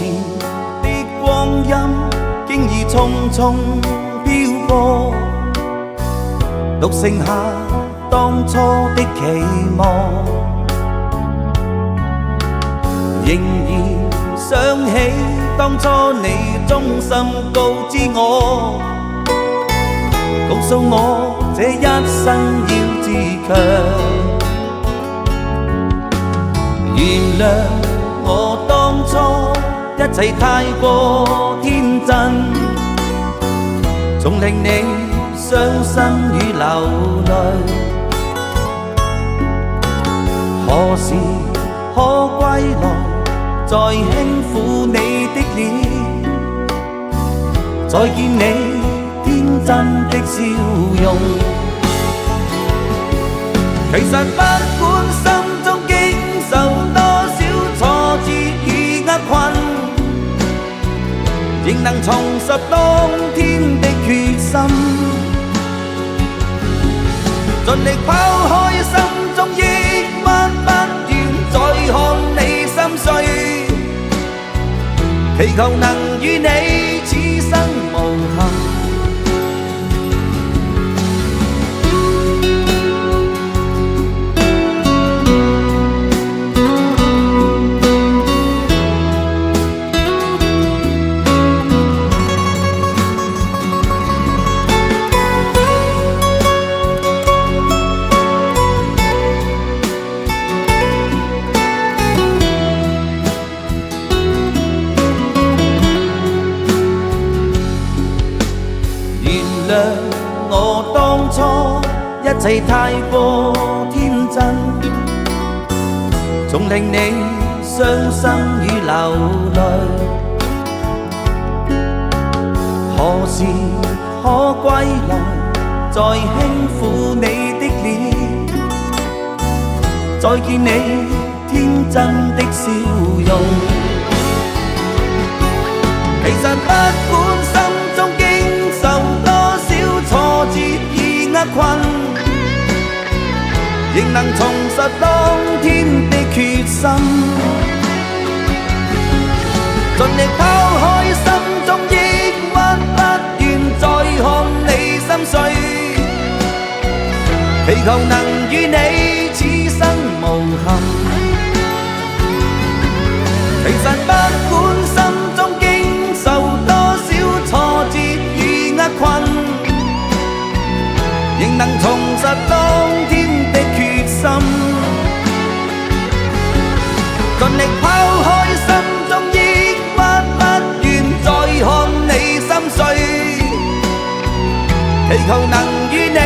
前的光陰經已匆匆飄過，獨剩下當初的期望，仍然想起當初你衷心告知我，告訴我這一生要自強。原諒我當初一切太過天真，總令你傷心與流淚。何時可歸來，再輕撫你的臉，再見你天真的笑容。其實不管心中經受多少挫折與厄困，仍能重拾當天的決心，盡力拋開心中抑鬱，不願再看你心碎，祈求能與你此生無憾。原諒我當初一切太過天真，總令你傷心與流淚。何時可歸來，再輕撫你的臉，再見你天真的笑容。其實不管心中經受多少挫折與厄困，仍能重拾當天的決心，盡力拋開心中抑鬱，不願再看你心碎，祈求能與你此生無憾。其實不管心中經受多少挫折與厄困，仍能重拾當天的決心，盡力拋開心中抑鬱，不願再看你心碎，祈求能與你